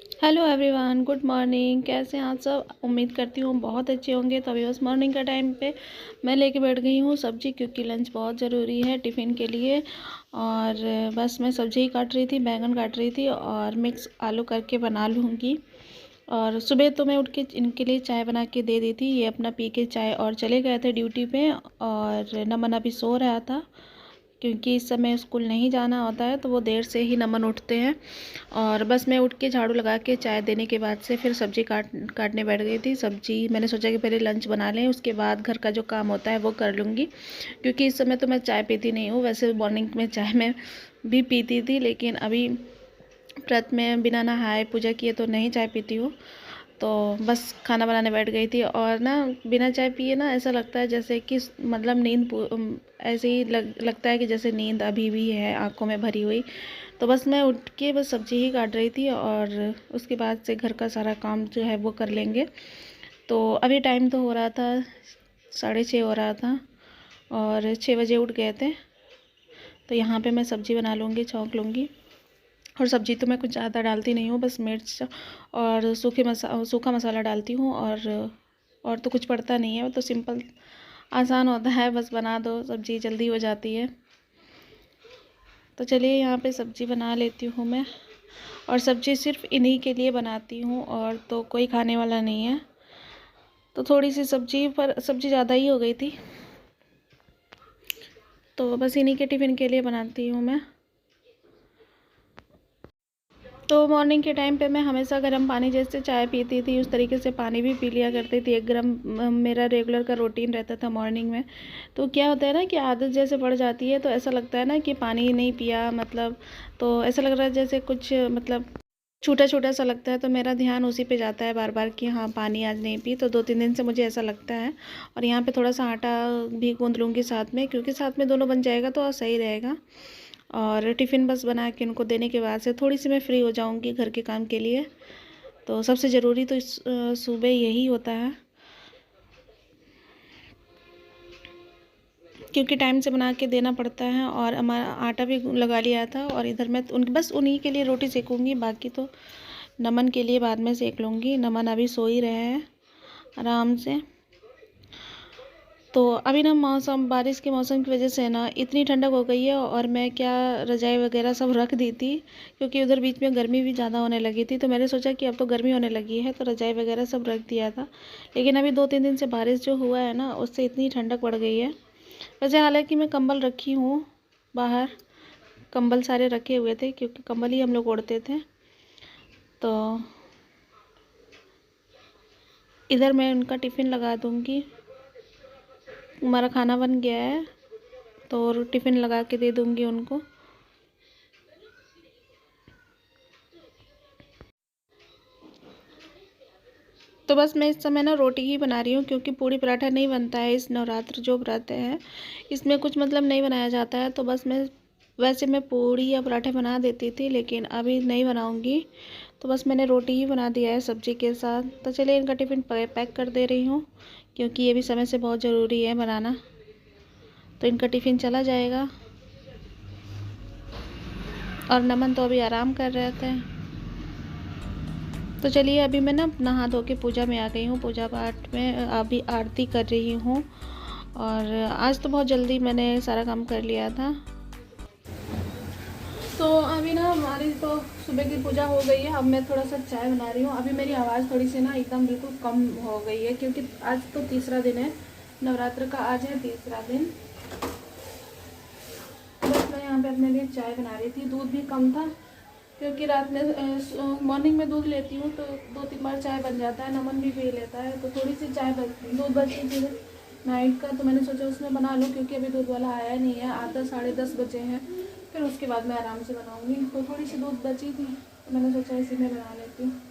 Hello everyone, good morning. कैसे हैं आप सब? उम्मीद करती हूँ बहुत अच्छे होंगे। तो अभी बस मॉर्निंग का टाइम पे मैं लेके बैठ गई हूँ सब्जी, क्योंकि लंच बहुत ज़रूरी है टिफ़िन के लिए। और बस मैं सब्जी ही काट रही थी, बैंगन काट रही थी और मिक्स आलू करके बना लूँगी। और सुबह तो मैं उठ के इनके लिए चाय बना के दे दी थी। ये अपना पी के चाय और चले गए थे ड्यूटी पे। और नमन अभी सो रहा था, क्योंकि इस समय स्कूल नहीं जाना होता है, तो वो देर से ही नमन उठते हैं। और बस मैं उठ के झाड़ू लगा के चाय देने के बाद से फिर सब्ज़ी काटने बैठ गई थी। सब्ज़ी मैंने सोचा कि पहले लंच बना लें, उसके बाद घर का जो काम होता है वो कर लूँगी। क्योंकि इस समय तो मैं चाय पीती नहीं हूँ। वैसे मॉर्निंग में चाय मैं भी पीती थी, लेकिन अभी व्रत में बिना नहाए पूजा किए तो नहीं चाय पीती हूँ। तो बस खाना बनाने बैठ गई थी। और ना बिना चाय पिए ना ऐसा लगता है जैसे कि मतलब ऐसे ही लगता है कि जैसे नींद अभी भी है आंखों में भरी हुई। तो बस मैं उठ के बस सब्ज़ी ही काट रही थी, और उसके बाद से घर का सारा काम जो है वो कर लेंगे। तो अभी टाइम तो हो रहा था 6:30 हो रहा था, और 6 बजे उठ गए थे। तो यहाँ पे मैं सब्ज़ी बना लूँगी, छौंक लूँगी। और सब्ज़ी तो मैं कुछ ज़्यादा डालती नहीं हूँ, बस मिर्च और सूखा मसाला डालती हूँ। और तो कुछ पड़ता नहीं है, वो तो सिंपल आसान होता है, बस बना दो सब्ज़ी जल्दी हो जाती है। तो चलिए यहाँ पे सब्ज़ी बना लेती हूँ मैं। और सब्ज़ी सिर्फ इन्हीं के लिए बनाती हूँ, और तो कोई खाने वाला नहीं है। तो थोड़ी सी सब्ज़ी, पर सब्ज़ी ज़्यादा ही हो गई थी, तो बस इन्हीं के टिफ़िन के लिए बनाती हूँ मैं। तो मॉर्निंग के टाइम पे मैं हमेशा गर्म पानी, जैसे चाय पीती थी उस तरीके से पानी भी पी लिया करती थी। 1 ग्राम मेरा रेगुलर का रूटीन रहता था मॉर्निंग में। तो क्या होता है ना कि आदत जैसे पड़ जाती है, तो ऐसा लगता है ना कि पानी ही नहीं पिया, मतलब तो ऐसा लग रहा है जैसे कुछ मतलब छूटा छूटा सा लगता है। तो मेरा ध्यान उसी पे जाता है बार बार कि हाँ पानी आज नहीं पी। तो 2-3 दिन से मुझे ऐसा लगता है। और यहाँ पे थोड़ा सा आटा भी गूँध लूँगी साथ में, क्योंकि साथ में दोनों बन जाएगा तो सही रहेगा। और टिफ़िन बस बना के उनको देने के बाद से थोड़ी सी मैं फ्री हो जाऊंगी घर के काम के लिए। तो सबसे ज़रूरी तो सुबह यही होता है, क्योंकि टाइम से बना के देना पड़ता है। और हमारा आटा भी लगा लिया था, और इधर मैं बस उन्हीं के लिए रोटी सेकूंगी, बाकी तो नमन के लिए बाद में सेक लूँगी। नमन अभी सो ही रहे हैं आराम से। तो अभी ना मौसम, बारिश के मौसम की वजह से ना इतनी ठंडक हो गई है। और मैं क्या, रज़ाई वगैरह सब रख दी थी, क्योंकि उधर बीच में गर्मी भी ज़्यादा होने लगी थी। तो मैंने सोचा कि अब तो गर्मी होने लगी है, तो रज़ाई वगैरह सब रख दिया था। लेकिन अभी 2-3 दिन से बारिश जो हुआ है ना, उससे इतनी ठंडक बढ़ गई है। वैसे हालांकि मैं कंबल रखी हूँ बाहर, कंबल सारे रखे हुए थे, क्योंकि कंबल ही हम लोग ओढ़ते थे। तो इधर मैं उनका टिफ़िन लगा दूँगी। हमारा खाना बन गया है, तो टिफ़िन लगा के दे दूँगी उनको। तो बस मैं इस समय ना रोटी ही बना रही हूँ, क्योंकि पूड़ी पराठा नहीं बनता है इस नवरात्र जो व्रत है, इसमें कुछ मतलब नहीं बनाया जाता है। तो बस मैं, वैसे मैं पूड़ी या पराठे बना देती थी, लेकिन अभी नहीं बनाऊँगी। तो बस मैंने रोटी ही बना दिया है सब्जी के साथ। तो चलिए इनका टिफ़िन पैक कर दे रही हूँ, क्योंकि ये भी समय से बहुत ज़रूरी है बनाना। तो इनका टिफ़िन चला जाएगा। और नमन तो अभी आराम कर रहे थे। तो चलिए अभी मैं ना नहा धो के पूजा में आ गई हूँ। पूजा पाठ में अभी आरती कर रही हूँ। और आज तो बहुत जल्दी मैंने सारा काम कर लिया था। तो अभी ना हमारी तो सुबह की पूजा हो गई है। अब मैं थोड़ा सा चाय बना रही हूँ। अभी मेरी आवाज़ थोड़ी सी ना एकदम बिल्कुल कम हो गई है, क्योंकि आज तो तीसरा दिन है नवरात्र का, आज है तीसरा दिन। बस मैं यहाँ पे अपने लिए चाय बना रही थी। दूध भी कम था, क्योंकि रात में मॉर्निंग में दूध लेती हूँ, तो 2-3 बार चाय बन जाता है। नमन भी पी लेता है, तो थोड़ी सी चाय दूध बची थी नाइट का, तो मैंने सोचा उसमें बना लूँ, क्योंकि अभी दूध वाला आया नहीं है। आता 10:30 बजे हैं, फिर उसके बाद मैं आराम से बनाऊँगी। तो थोड़ी सी दूध बची थी, तो मैंने सोचा इसी में बना लेती हूँ।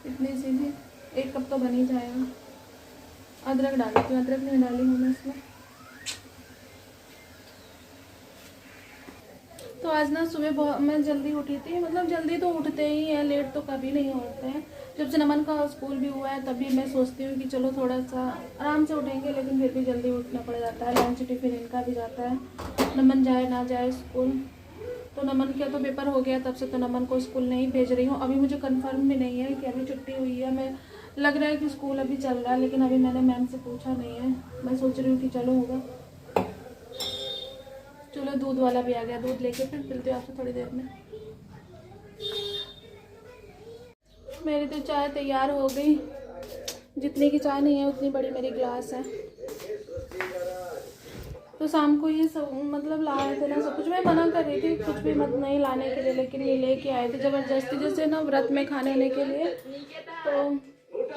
इतनी सी थी, 1 कप तो बन ही जाएगा। अदरक डालती हूँ, अदरक नहीं डाली हूँ मैं इसमें। तो आज ना सुबह बहुत मैं जल्दी उठी थी, मतलब जल्दी तो उठते ही हैं, लेट तो कभी नहीं होते हैं। जब से नमन का स्कूल भी हुआ है, तभी मैं सोचती हूँ कि चलो थोड़ा सा आराम से उठेंगे, लेकिन फिर भी जल्दी उठना पड़ जाता है। लंच टिफिन इनका भी जाता है, नमन जाए ना जाए स्कूल। तो नमन का तो पेपर हो गया, तब से तो नमन को स्कूल नहीं भेज रही हूँ। अभी मुझे कंफर्म भी नहीं है कि अभी छुट्टी हुई है। मैं लग रहा है कि स्कूल अभी चल रहा है, लेकिन अभी मैंने मैम से पूछा नहीं है। मैं सोच रही हूँ कि चलो होगा। चलो दूध वाला भी आ गया, दूध लेके फिर मिलते हो आपसे थोड़ी देर में। मेरी तो चाय तैयार हो गई। जितनी की चाय नहीं है उतनी बड़ी मेरी ग्लास है। तो शाम को ये सब मतलब लाए थे ना सब कुछ। मैं मना कर रही थी कुछ भी मत नहीं लाने के लिए, लेकिन ये लेके आए थे ज़बरदस्ती, जैसे ना व्रत में खाने आने के लिए। तो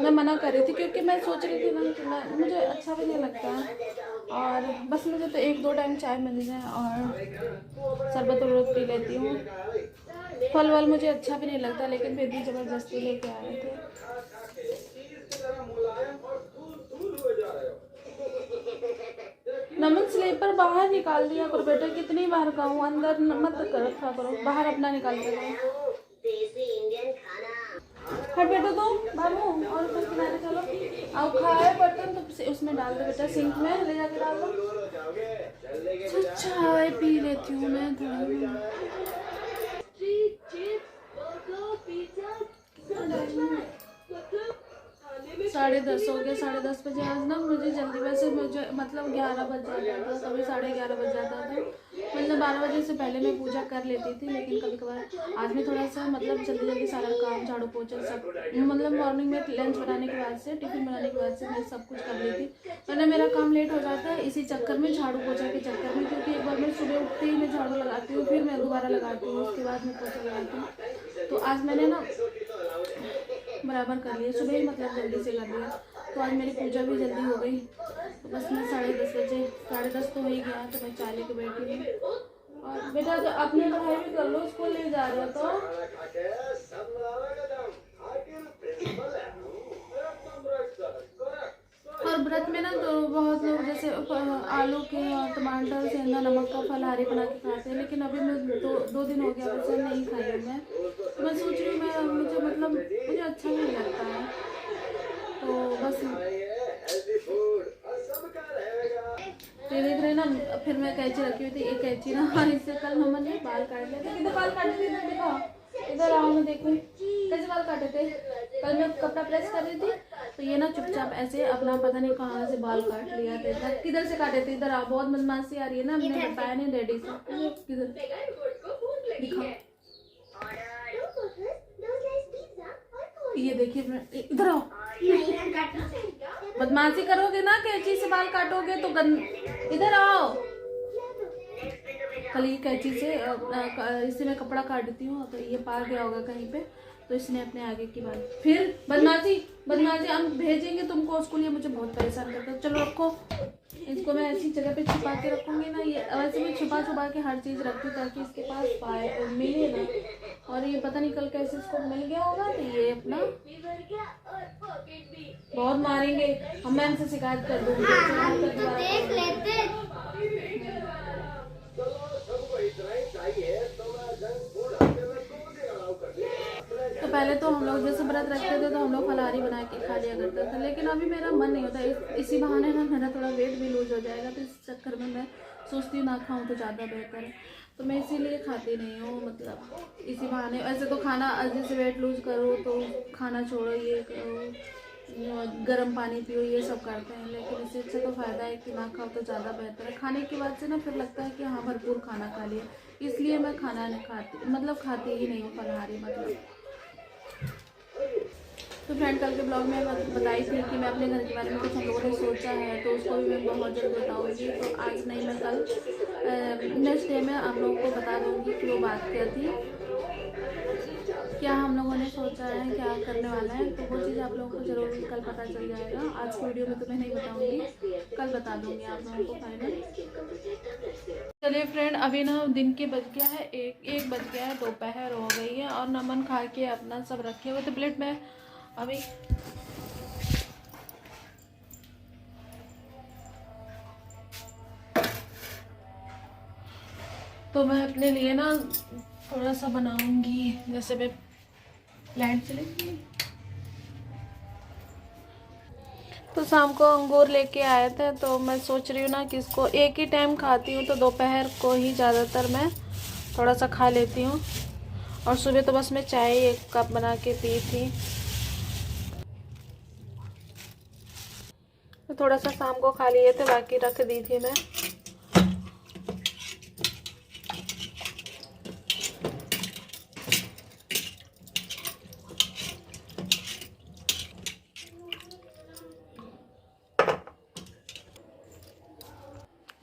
मैं मना कर रही थी क्योंकि मैं सोच रही थी ना कि मुझे अच्छा भी नहीं लगता है, और बस मुझे तो 1-2 टाइम चाय मिल जाए और शरबत वरबत पी लेती हूँ। फल वल मुझे अच्छा भी नहीं लगता, लेकिन फिर भी ज़बरदस्ती लेके आए थे। नमन स्लीपर बाहर निकाल दिया करो बेटा, कितनी बार कहूँ अंदर मत रखा करो, बाहर अपना निकाल के करो। हट बेटा तो बाबू, और फिर किनारे चलो। अब खाए बर्तन तो उसमें डाल दो बेटा, सिंक में ले जाके डाल दो। चाय पी लेती हूँ मैं थोड़ी। 10:30 हो गया, 10:30 बजे। आज ना मुझे जल्दी, वैसे मुझे मतलब 11 बज जाता था, कभी 11:30 बज जाता था। मतलब 12 बजे से पहले मैं पूजा कर लेती थी, लेकिन कभी कभार आज मैं थोड़ा सा मतलब जल्दी सारा काम झाड़ू पोछा सब, मतलब मॉर्निंग में लंच बनाने के बाद से, टिफिन बनाने के बाद से मैं सब कुछ कर लेती, वरना मेरा काम लेट हो जाता है इसी चक्कर में, झाड़ू पोछा के चक्कर में। क्योंकि एक बार मैं सुबह उठते ही मैं झाड़ू लगाती हूँ, फिर मैं दोबारा लगाती हूँ, उसके बाद मैं पोछा लगाती हूँ। तो आज मैंने ना बराबर कर लिया, सुबह ही मतलब जल्दी से कर लिया। तो आज मेरी पूजा भी जल्दी हो गई। तो बस मैं 10:30 बजे, 10:30 तो हो ही गया, तो मैं चाय लेके बैठी हूँ। और बेटा तो अपनी पढ़ाई भी कर लो, स्कूल नहीं जा रहे हो तो। और व्रत में ना तो बहुत लोग जैसे आलू के और टमाटर सेंधा नमक का फलहारी बना के खाते हैं, लेकिन अभी मैं 2 दिन हो गया वैसे नहीं खाई हूँ मैं। तो मैं सोच रही हूँ मुझे अच्छा नहीं लगता है, तो बस ये देख रहे ना। फिर मैं कैंची रखी हुई थी, एक कैंची ना इससे कल नमन ने बाल काट लिया था। किधर बाल काटे थे देखा, इधर आओ मैं देखूँ कैसे बाल काटे थे। कल मैं कपड़ा प्रेस कर रही थी, तो ये ना चुपचाप ऐसे अपना पता नहीं कहाँ से बाल काट लिया था। किधर से काटे थे, इधर आओ, बहुत बदमाशी आ रही है ना, हमने बताया नहीं डैडी से। किधर दिखा, ये देखिए, इधर आओ। बदमाशी करोगे ना, कैंची से बाल काटोगे तो इधर आओ। कल ये कैंची से इससे मैं कपड़ा काटती हूँ, तो ये पार गया होगा कहीं पे, तो इसने अपने आगे की बाल। फिर बदमाशी हम भेजेंगे तुमको स्कूल, ये मुझे बहुत परेशान करता है। चलो रखो इसको, मैं ऐसी जगह पे छुपा के रखूंगी ना। ये वैसे मैं छुपा के हर चीज़ रखती हूँ ताकि इसके पास पाए मिले ना। और ये पता नहीं कल कैसे इसको मिल गया होगा, तो ये अपना बहुत मारेंगे, हम मैम से शिकायत कर दूँगी। देख लेते। तो पहले तो हम लोग जैसे व्रत रखते थे तो हम लोग फलाहारी बना के खा लिया करते थे, लेकिन अभी मेरा मन नहीं होता। इसी बहाने ना मेरा थोड़ा वेट भी लूज हो जाएगा, तो इस चक्कर में मैं सोचती हूँ ना खाऊँ तो ज़्यादा बेहतर है। तो मैं इसीलिए खाती नहीं हूँ, मतलब इसी बहाने। ऐसे तो खाना जैसे वेट लूज करो तो खाना छोड़ो, ये करो, गर्म पानी पियो, ये सब करते हैं, लेकिन इससे अच्छा तो फ़ायदा है कि ना खाओ तो ज़्यादा बेहतर है। खाने के बाद से ना फिर लगता है कि हाँ भरपूर खाना खा लिया, इसलिए मैं खाना नहीं खाती, मतलब खाती ही नहीं हूँ फलाहारी मतलब। तो फ्रेंड कल के ब्लॉग में बताई थी कि मैं अपने घर के बारे में कुछ हम लोगों ने सोचा है, तो उसको भी मैं बहुत जल्द बताऊँगी। तो आज नहीं, मैं कल नेक्स्ट डे में आप लोगों को बता दूँगी कि वो बात क्या थी, क्या हम लोगों ने सोचा है, क्या करने वाला है। तो वो चीज़ आप लोगों को ज़रूर कल पता चल जाएगा। आज की वीडियो में तो मैं नहीं बताऊँगी, कल बता दूँगी आप लोगों को फाइनल। चलिए फ्रेंड, अभी ना दिन के बज गया है, एक बज गया है, दोपहर हो गई है, और नमन खा के अपना सब रखे हुए थे प्लेट में। अभी तो मैं अपने लिए ना थोड़ा सा बनाऊंगी, जैसे मैं लाइट चलेगी। तो शाम को अंगूर लेके आए थे, तो मैं सोच रही हूँ ना कि इसको एक ही टाइम खाती हूँ, तो दोपहर को ही ज़्यादातर मैं थोड़ा सा खा लेती हूँ। और सुबह तो बस मैं चाय 1 कप बना के पी थी, तो थोड़ा सा शाम को खा लिए थे, बाकी रख दी थी मैं।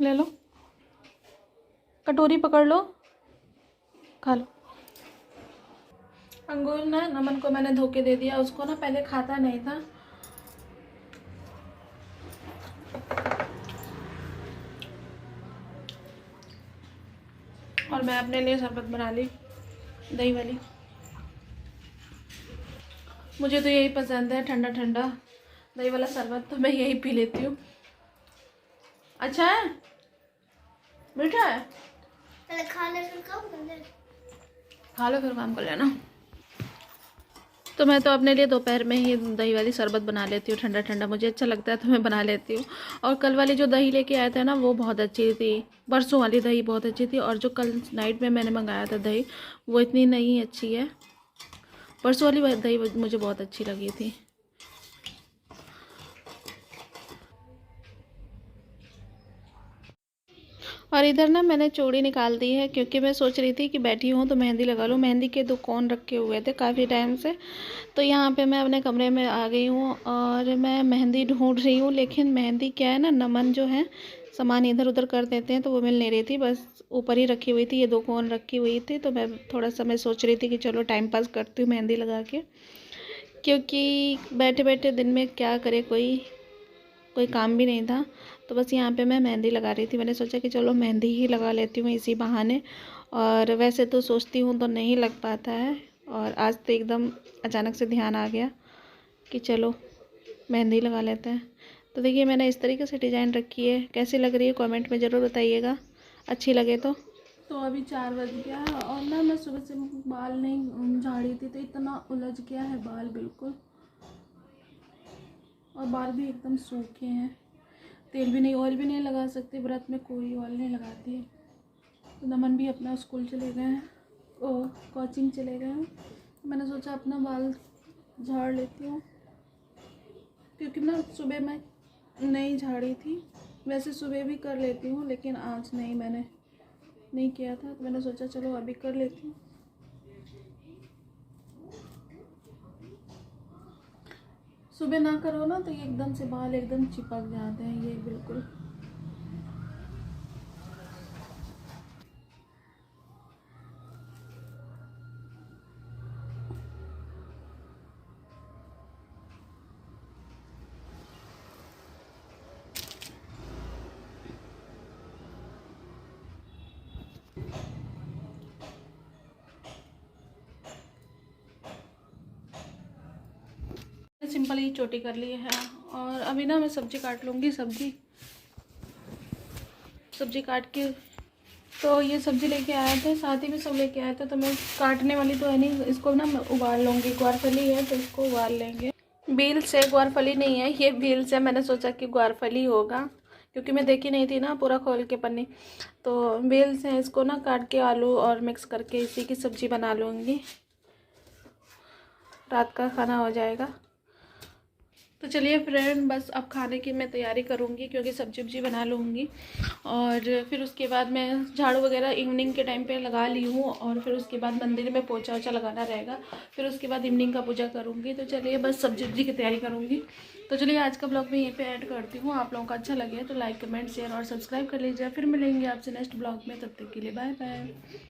ले लो, कटोरी पकड़ लो, खा लो। अंगूर ना, नमन को मैंने धोके दे दिया, उसको ना पहले खाता नहीं था। और मैं अपने लिए शरबत बना ली, दही वाली। मुझे तो यही पसंद है, ठंडा ठंडा दही वाला शरबत, तो मैं यही पी लेती हूँ। अच्छा है, मीठा है, पहले खा ले फिर काम कर ले। खा लो फिर काम कर लेना। तो मैं तो अपने लिए दोपहर में ही दही वाली शरबत बना लेती हूँ, ठंडा ठंडा मुझे अच्छा लगता है तो मैं बना लेती हूँ। और कल वाली जो दही लेके आया था ना, वो बहुत अच्छी थी। परसों वाली दही बहुत अच्छी थी, और जो कल नाइट में मैंने मंगाया था दही, वो इतनी नहीं अच्छी है। परसों वाली दही मुझे बहुत अच्छी लगी थी। और इधर ना मैंने चूड़ी निकाल दी है, क्योंकि मैं सोच रही थी कि बैठी हूँ तो मेहंदी लगा लूँ। मेहंदी के 2 कोन रखे हुए थे काफ़ी टाइम से, तो यहाँ पे मैं अपने कमरे में आ गई हूँ और मैं मेहंदी ढूंढ रही हूँ। लेकिन मेहंदी क्या है ना, नमन जो है सामान इधर उधर कर देते हैं, तो वो मिल नहीं रही थी, बस ऊपर ही रखी हुई थी। ये 2 कोन रखी हुई थी, तो मैं थोड़ा सा मैं सोच रही थी कि चलो टाइम पास करती हूँ मेहंदी लगा के, क्योंकि बैठे बैठे दिन में क्या करे, कोई काम भी नहीं था। तो बस यहाँ पे मैं मेहंदी लगा रही थी। मैंने सोचा कि चलो मेहंदी ही लगा लेती हूँ इसी बहाने। और वैसे तो सोचती हूँ तो नहीं लग पाता है, और आज तो एकदम अचानक से ध्यान आ गया कि चलो मेहंदी लगा लेते हैं। तो देखिए मैंने इस तरीके से डिज़ाइन रखी है, कैसी लग रही है कमेंट में ज़रूर बताइएगा, अच्छी लगे तो अभी 4 बज गया है, और ना मैं सुबह से बाल नहीं झाड़ी थी, तो इतना उलझ गया है बाल बिल्कुल, और बाल भी एकदम सूखे हैं। तेल भी नहीं, ऑयल भी नहीं लगा सकते, व्रत में कोई ऑयल नहीं लगाती है। तो नमन भी अपना स्कूल चले गए हैं, और कोचिंग चले गए हैं। मैंने सोचा अपना बाल झाड़ लेती हूँ, क्योंकि ना सुबह मैं नहीं झाड़ी थी। वैसे सुबह भी कर लेती हूँ, लेकिन आज नहीं, मैंने नहीं किया था, तो मैंने सोचा चलो अभी कर लेती हूँ। सुबह ना करो ना तो ये एकदम से बाल एकदम चिपक जाते हैं, ये बिल्कुल। सिंपल ही चोटी कर ली है, और अभी ना मैं सब्जी काट लूँगी। सब्जी काट के, तो ये सब्जी लेके आया था, साथ ही में सब लेके आया था, तो मैं काटने वाली तो है नहीं, इसको ना मैं उबाल लूँगी। ग्वारफली है तो इसको उबाल लेंगे। बीन्स है, ग्वारफली नहीं है, ये बीन्स है। मैंने सोचा कि ग्वारफली होगा, क्योंकि मैं देखी नहीं थी ना पूरा खोल के पन्नी। तो बीन्स है, इसको ना काट के आलू और मिक्स करके इसी की सब्ज़ी बना लूँगी, रात का खाना हो जाएगा। तो चलिए फ्रेंड, बस अब खाने की मैं तैयारी करूँगी, क्योंकि सब्जी वब्जी बना लूँगी, और फिर उसके बाद मैं झाड़ू वगैरह इवनिंग के टाइम पे लगा ली हूँ, और फिर उसके बाद मंदिर में पोछा वोछा लगाना रहेगा, फिर उसके बाद इवनिंग का पूजा करूँगी। तो चलिए बस सब्जी वब्जी की तैयारी करूँगी। तो चलिए आज का ब्लॉग मैं यहीं पे ऐड करती हूँ। आप लोगों को अच्छा लगे तो लाइक कमेंट शेयर और सब्सक्राइब कर लीजिए। फिर मिलेंगे आपसे नेक्स्ट ब्लॉग में, तब तक के लिए बाय बाय।